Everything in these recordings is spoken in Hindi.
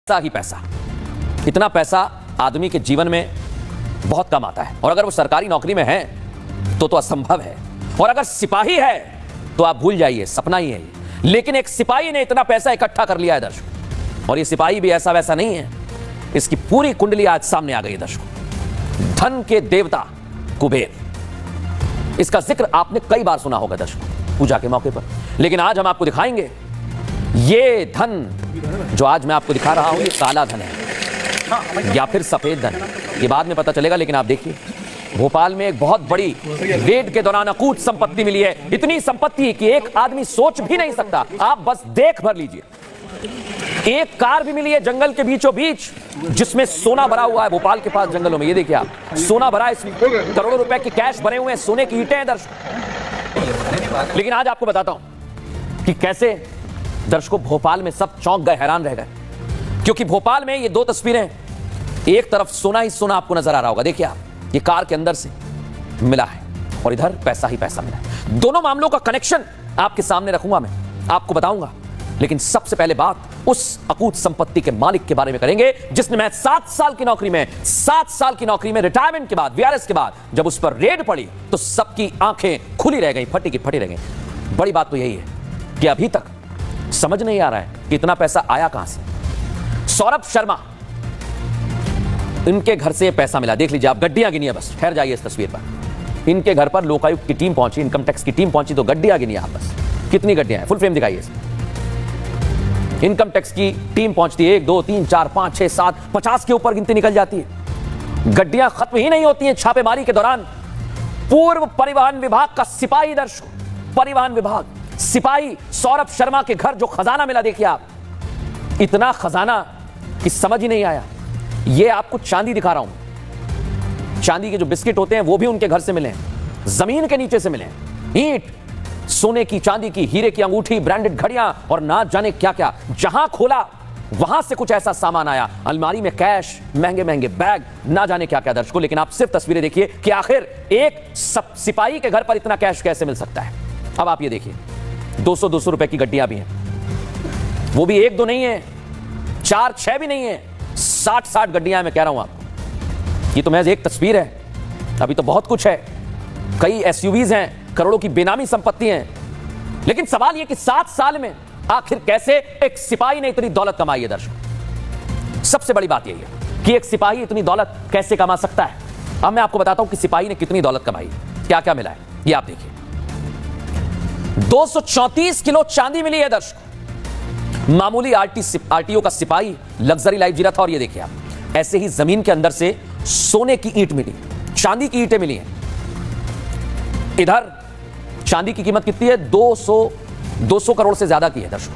पैसा ही पैसा। इतना पैसा आदमी के जीवन में बहुत कम आता है, और अगर वो सरकारी नौकरी में है तो असंभव है, और अगर सिपाही है तो आप भूल जाइए, सपना ही है ये। लेकिन एक सिपाही ने इतना पैसा इकट्ठा कर लिया है दर्शकों, और ये सिपाही भी ऐसा वैसा नहीं है, इसकी पूरी कुंडली आज सामने आ गई है दर्शकों। धन के देवता कुबेर, इसका जिक्र आपने कई बार सुना होगा दर्शकों पूजा के मौके पर, लेकिन आज हम आपको दिखाएंगे ये धन जो आज मैं आपको दिखा रहा हूं, ये काला धन है या फिर सफेद धन है, ये बाद में पता चलेगा। लेकिन आप देखिए, भोपाल में एक बहुत बड़ी रेड के दौरान अकूत संपत्ति मिली है। इतनी संपत्ति कि एक आदमी सोच भी नहीं सकता, आप बस देख भर लीजिए। एक कार भी मिली है जंगल के बीचों बीच, जिसमें सोना भरा हुआ है। भोपाल के पास जंगलों में ये देखिए आप, सोना भरा है, इसमें करोड़ों रुपए के कैश भरे हुए हैं, सोने की ईंटें हैं दर्शकों। लेकिन आज आपको बताता हूं कि कैसे दर्शकों भोपाल में सब चौंक गए, हैरान रह गए, क्योंकि भोपाल में ये दो तस्वीरें, एक तरफ सोना ही सोना आपको नजर आ रहा होगा, देखिए आप, ये कार के अंदर से मिला है, और इधर पैसा ही पैसा मिला है। दोनों मामलों का कनेक्शन आपके सामने रखूंगा, मैं आपको बताऊंगा। लेकिन सबसे पहले बात उस अकूत संपत्ति के मालिक के बारे में करेंगे, जिसने मैं 7 साल की नौकरी में रिटायरमेंट के बाद, वीआरएस के बाद जब उस पर रेड पड़ी तो सबकी आंखें खुली रह गई, फटी की फटी रह गई। बड़ी बात तो यही है कि अभी तक समझ नहीं आ रहा है कि इतना पैसा आया कहां से। सौरभ शर्मा, इनके घर से पैसा मिला, देख लीजिए आप, गड्डियां गिनिए, बस ठहर जाइए इस तस्वीर पर। इनके घर पर लोकायुक्त की टीम पहुंची, इनकम टैक्स की टीम पहुंची, तो गड्डियां गिनिए आप बस, कितनी गड्डियां हैं, फुल फ्रेम दिखाइए। इनकम टैक्स की टीम पहुंचती है, 1 2 3 4 5 6 7 50 के ऊपर गिनती निकल जाती है। गड्डियां खत्म ही नहीं होती हैं। छापेमारी के दौरान पूर्व परिवहन विभाग का सिपाही, दर्शकों, परिवहन विभाग सिपाही सौरभ शर्मा के घर जो खजाना मिला, देखिए आप, इतना खजाना कि समझ ही नहीं आया। ये आपको चांदी दिखा रहा हूं, चांदी के जो बिस्किट होते हैं वो भी उनके घर से मिले हैं, जमीन के नीचे से मिले हैं, ईंट, सोने की, चांदी की, हीरे की अंगूठी, ब्रांडेड घड़ियां और ना जाने क्या क्या। जहां खोला वहां से कुछ ऐसा सामान आया, अलमारी में कैश, महंगे महंगे बैग, ना जाने क्या क्या दर्शकों। लेकिन आप सिर्फ तस्वीरें देखिए कि आखिर एक सिपाही के घर पर इतना कैश कैसे मिल सकता है। अब आप ये देखिए, 200-200 रुपए की गड्डियां भी हैं, वो भी 1 2 नहीं है, 4 6 भी नहीं है, 60 गड्डियां मैं कह रहा हूं आपको। ये तो महज एक तस्वीर है, अभी तो बहुत कुछ है, कई एसयूवीज हैं, करोड़ों की बेनामी संपत्ति हैं। लेकिन सवाल यह कि 7 साल में आखिर कैसे एक सिपाही ने इतनी दौलत कमाई है दर्शकों। सबसे बड़ी बात यही है कि एक सिपाही इतनी दौलत कैसे कमा सकता है। अब मैं आपको बताता हूं कि सिपाही ने कितनी दौलत कमाई, क्या क्या मिला है, ये आप देखिए। 234 किलो चांदी मिली है दर्शकों। मामूली आरटीओ का सिपाही लग्जरी लाइफ जी रहा था, और ये देखिए आप, ऐसे ही जमीन के अंदर से सोने की ईंट मिली, चांदी की ईंटें मिली हैं। इधर चांदी की कीमत कितनी है, 200 करोड़ से ज्यादा की है दर्शकों,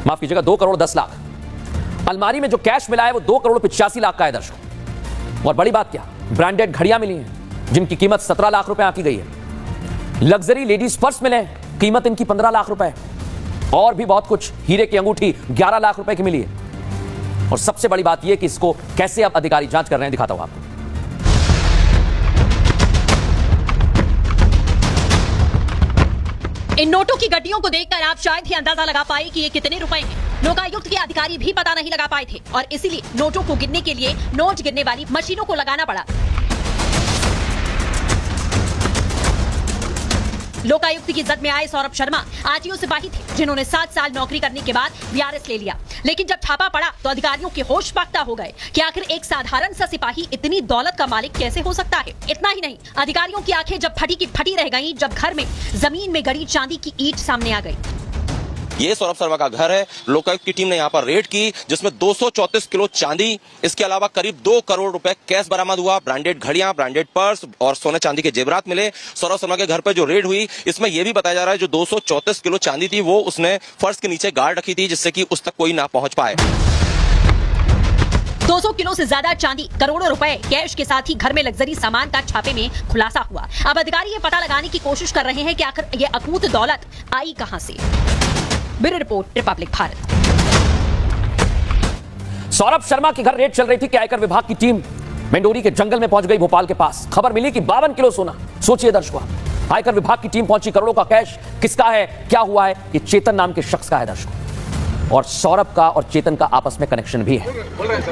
माफ कीजिएगा, 2 करोड़ 10 लाख। अलमारी में जो कैश मिला है वो 2 करोड़ 85 लाख का है दर्शकों। और बड़ी बात क्या, ब्रांडेड घड़ियां मिली हैं जिनकी कीमत 17 लाख रुपए आंकी गई है। लग्जरी लेडीज पर्स मिले, कीमत इनकी 15 लाख रुपए, और भी बहुत कुछ, हीरे की अंगूठी 11 लाख रुपए की मिली है। और सबसे बड़ी बात यह कि इसको कैसे अब अधिकारी जांच कर रहे हैं, दिखाता हूं आपको। इन नोटों की गड्डियों को देखकर आप शायद ही अंदाजा लगा पाए कि ये कितने रुपए हैं। लोकायुक्त के अधिकारी भी पता नहीं लगा पाए थे, और इसीलिए नोटों को गिनने के लिए नोट गिनने वाली मशीनों को लगाना पड़ा। लोकायुक्त की जद में आए सौरभ शर्मा आरटीओ सिपाही थे, जिन्होंने 7 साल नौकरी करने के बाद वीआरएस ले लिया। लेकिन जब छापा पड़ा तो अधिकारियों के होश बाख्ता हो गए कि आखिर एक साधारण सा सिपाही इतनी दौलत का मालिक कैसे हो सकता है। इतना ही नहीं, अधिकारियों की आंखें जब फटी की फटी रह गईं जब घर में जमीन में गड़ी चांदी की ईंट सामने आ गई। ये सौरभ शर्मा का घर है। लोकायुक्त की टीम ने यहाँ पर रेड की, जिसमें 234 किलो चांदी, इसके अलावा करीब 2 करोड़ रुपए कैश बरामद हुआ, ब्रांडेड घड़ियां, ब्रांडेड पर्स और सोने चांदी के जेवरात मिले। सौरभ शर्मा के घर पर जो रेड हुई, इसमें यह भी बताया जा रहा है जो 234 किलो चांदी थी वो उसने फर्श के नीचे गाड़ रखी थी, जिससे कि उस तक कोई ना पहुंच पाए। 200 किलो से ज्यादा चांदी, करोड़ों रुपए कैश के साथ ही घर में लग्जरी सामान का छापे में खुलासा हुआ। अब अधिकारी ये पता लगाने की कोशिश कर रहे हैं कि आखिर ये अकूत दौलत आई कहां से। Bureau report, Republic Bharat. Saurabh Sharma के घर रेड चल रही थी कि आयकर विभाग की टीम मेंडोरी के जंगल में पहुंच गई, भोपाल के पास। खबर मिली कि 52 किलो सोना। सोचिए दर्शकों, आयकर विभाग की टीम पहुंची, करोड़ों का कैश किसका है, क्या हुआ है, ये चेतन नाम के शख्स का है दर्शकों। और सौरभ का और चेतन का आपस में कनेक्शन भी है।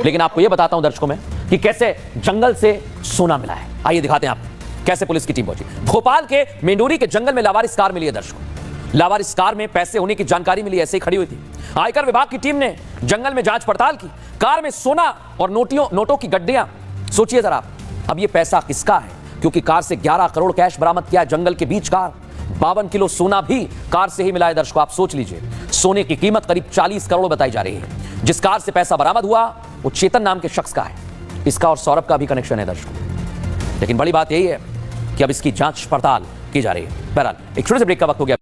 लेकिन आपको यह बताता हूं दर्शकों में कि कैसे जंगल से सोना मिला है। आइए दिखाते हैं आपको कैसे पुलिस की टीम पहुंची। भोपाल के मेंडोरी के जंगल में लावारिस कार मिली है दर्शकों। लावारिस कार में पैसे होने की जानकारी मिली, ऐसे ही खड़ी हुई थी। आयकर विभाग की टीम ने जंगल में जांच पड़ताल की। कार में सोना और नोटों की गड्डियां। सोचिए जरा, अब यह पैसा किसका है? क्योंकि कार से 11 करोड़ कैश बरामद किया है। जंगल के बीच कार, 52 किलो सोना भी कार से ही मिला है दर्शकों। आप सोच लीजिए, सोने की कीमत करीब 40 करोड़ बताई जा रही है। जिस कार से पैसा बरामद हुआ वो चेतन नाम के शख्स का है। इसका और सौरभ का भी कनेक्शन है दर्शकों। लेकिन बड़ी बात यही है कि अब इसकी जांच पड़ताल की जा रही है। बहरहाल एक छोटे से ब्रेक का वक्त हो गया।